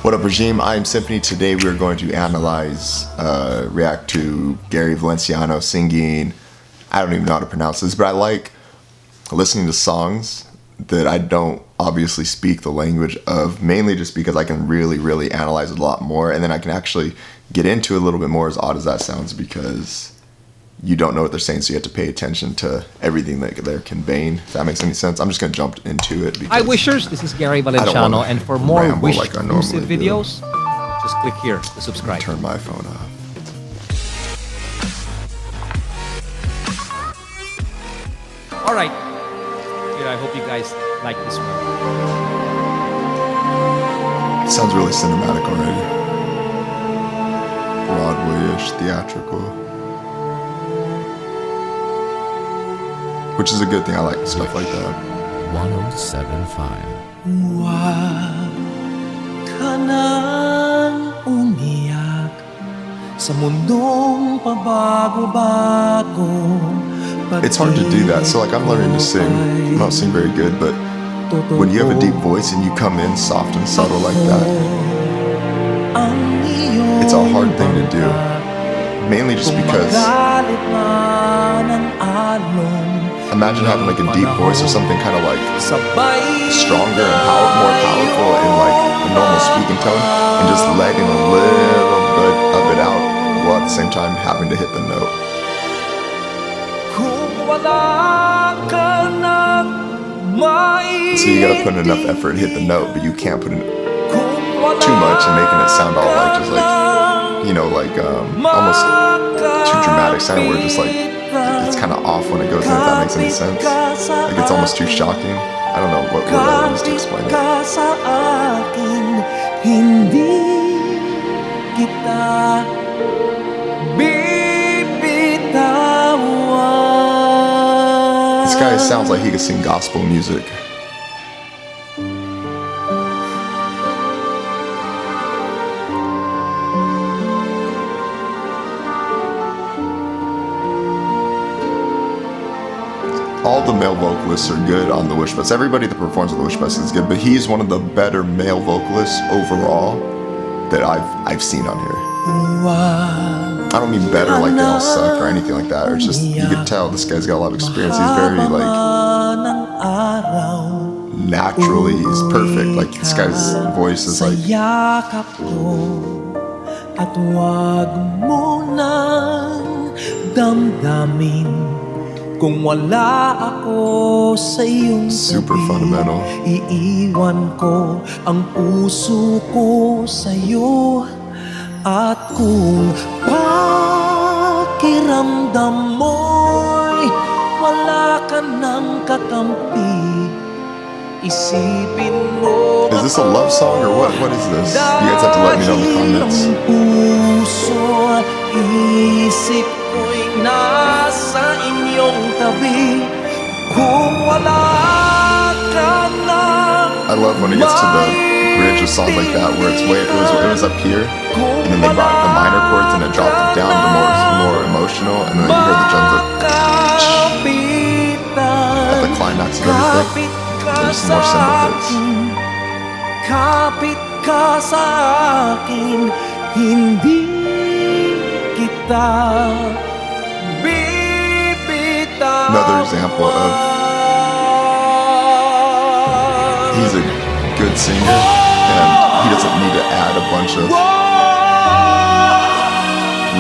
What up, regime? Iamsymphony. Today we are going to analyze, react to Gary Valenciano singing. I don't even know how to pronounce this, but I like listening to songs that I don't obviously speak the language of, mainly just because I can really analyze it a lot more, and then I can actually get into it a little bit more, as odd as that sounds, because you don't know what they're saying, so you have to pay attention to everything that they're conveying, if that makes any sense. I'm just going to jump into it. Hi wishers, this is Gary Valenciano, and for more wish exclusive videos, just click here to subscribe. Turn my phone off. Alright, yeah, I hope you guys like this one. It sounds really cinematic already. Broadway-ish, theatrical. Which is a good thing. I like stuff like that. 107.5. Huwag ka nang umiyak sa mundong pabago-bago. It's hard to do that. So like I'm learning to sing. I don't sing very good, but when you have a deep voice and you come in soft and subtle like that, it's a hard thing to do. Mainly just because imagine having like a deep voice or something kind of like stronger and more powerful in like a normal speaking tone, and just letting a little bit of it out while at the same time having to hit the note. So you gotta put in enough effort to hit the note, but you can't put in too much and making it sound all like just like, you know, like almost too dramatic sounding, where just like it's kind of off when it goes in, if that makes any sense. Like it's almost too shocking. I don't know what word I use to explain it. This guy sounds like he could sing gospel music. All the male vocalists are good on the Wish Bus. Everybody that performs on the Wish Bus is good, but he's one of the better male vocalists overall that I've seen on here. I don't mean better like they all suck or anything like that. It's just, you can tell this guy's got a lot of experience. He's very like naturally, he's perfect. Like this guy's voice is like. Kung wala ako sa iyong super fundamental. Iiwan ko ang puso ko sa iyo. At kung pakiramdam mo'y wala ka nang kakampi, isipin mo. Is this a love song or what? What is this? You guys have to let me know in the comments. Puso, isip ko'y nasa inyong tabi. Kung wala ka na. I love when it gets to the bridge of songs like that, where it was up here, and then they brought the minor chords and it dropped it down to more emotional, and then you hear the drums at the climax of everything. There's some more cymbal hits. Kapit ka sa akin, hindi kita bibitaw. Another example of he's a good singer and he doesn't need to add a bunch of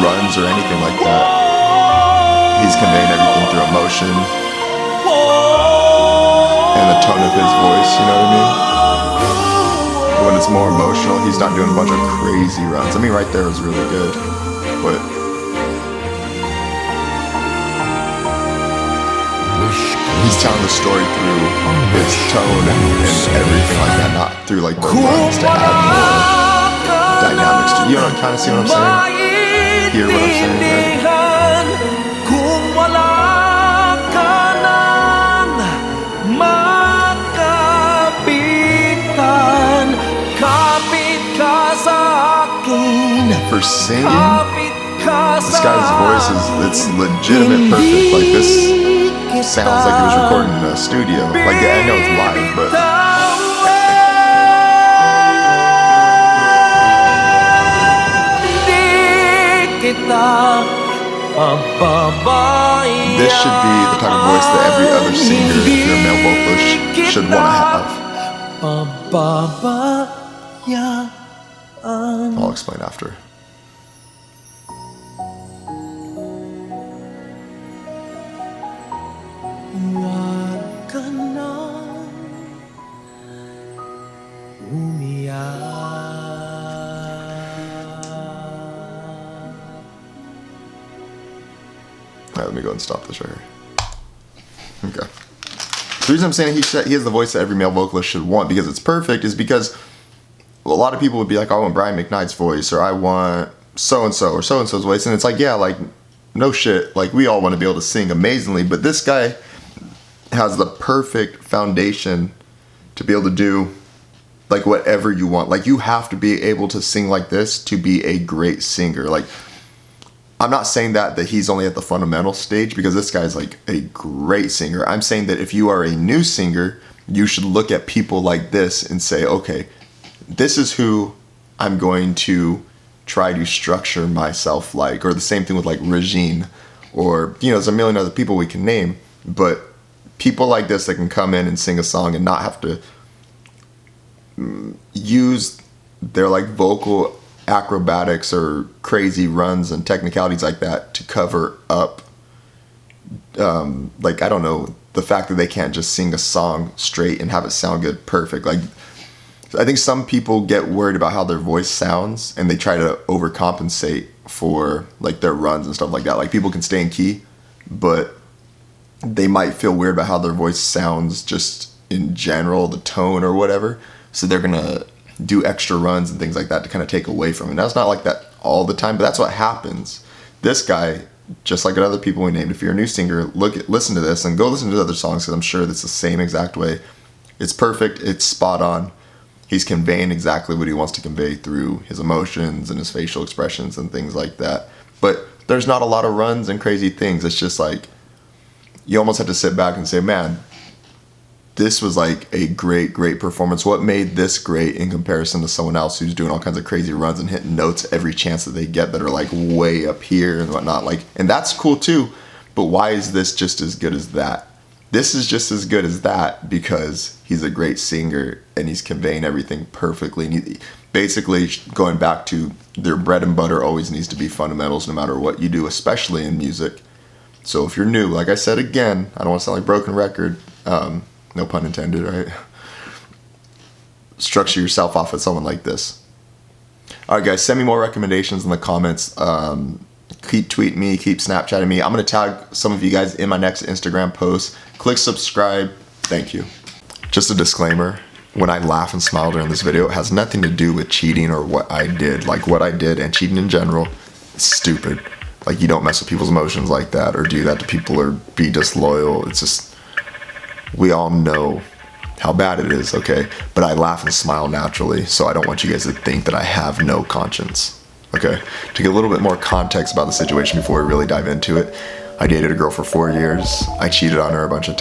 runs or anything like that. He's conveying everything through emotion and the tone of his voice, you know what I mean? When it's more emotional, he's not doing a bunch of crazy runs. I mean, right there was really good, but he's telling the story through his tone and everything like that, not through like the runs to add more dynamics to, you know, kind of see what I'm saying? Hear what I'm saying, right? Kung wala ka nang makapitan, kapit ka sa akin. For singing, this guy's voice it's legitimate perfect. Like this sounds like it was recorded in a studio. Like I know it's live, but This should be the type of voice that every other singer, if you're a male vocalist, should want to have. I'll explain after. Huwag ka nang Alright, let me go and stop this right here. Okay. The reason I'm saying he has the voice that every male vocalist should want because it's perfect is because a lot of people would be like, I want Brian McKnight's voice, or I want so-and-so or so-and-so's voice. And it's like, yeah, like, no shit. Like, we all want to be able to sing amazingly, but this guy has the perfect foundation to be able to do like whatever you want. Like, you have to be able to sing like this to be a great singer. Like, I'm not saying that he's only at the fundamental stage, because this guy's like a great singer. I'm saying that if you are a new singer, you should look at people like this and say, okay, this is who I'm going to try to structure myself like. Or the same thing with like Regine, or, you know, there's a million other people we can name, but people like this that can come in and sing a song and not have to use their like vocal acrobatics or crazy runs and technicalities like that to cover up like, I don't know, the fact that they can't just sing a song straight and have it sound good, perfect. Like, I think some people get worried about how their voice sounds and they try to overcompensate for like their runs and stuff like that. Like, people can stay in key, but they might feel weird about how their voice sounds just in general, the tone or whatever. So they're gonna do extra runs and things like that to kind of take away from it. Now, it's not like that all the time, but that's what happens. This guy, just like other people we named, if you're a new singer, listen to this and go listen to other songs, because I'm sure that's the same exact way. It's perfect. It's spot on. He's conveying exactly what he wants to convey through his emotions and his facial expressions and things like that. But there's not a lot of runs and crazy things. It's just like, you almost have to sit back and say, man, this was like a great, great performance. What made this great in comparison to someone else who's doing all kinds of crazy runs and hitting notes every chance that they get that are like way up here and whatnot? Like, and that's cool too, but why is this just as good as that? This is just as good as that because he's a great singer and he's conveying everything perfectly. And he, basically, going back to their bread and butter always needs to be fundamentals no matter what you do, especially in music. So if you're new, like I said again, I don't want to sound like a broken record. No pun intended, right? Structure yourself off at someone like this. All right, guys, send me more recommendations in the comments. Keep tweeting me, keep Snapchatting me. I'm going to tag some of you guys in my next Instagram post. Click subscribe. Thank you. Just a disclaimer. When I laugh and smile during this video, it has nothing to do with cheating or what I did. Like, what I did and cheating in general is stupid. Like, you don't mess with people's emotions like that or do that to people or be disloyal. It's just, we all know how bad it is, okay? But I laugh and smile naturally, so I don't want you guys to think that I have no conscience, okay? To get a little bit more context about the situation before we really dive into it, I dated a girl for 4 years. I cheated on her a bunch of times.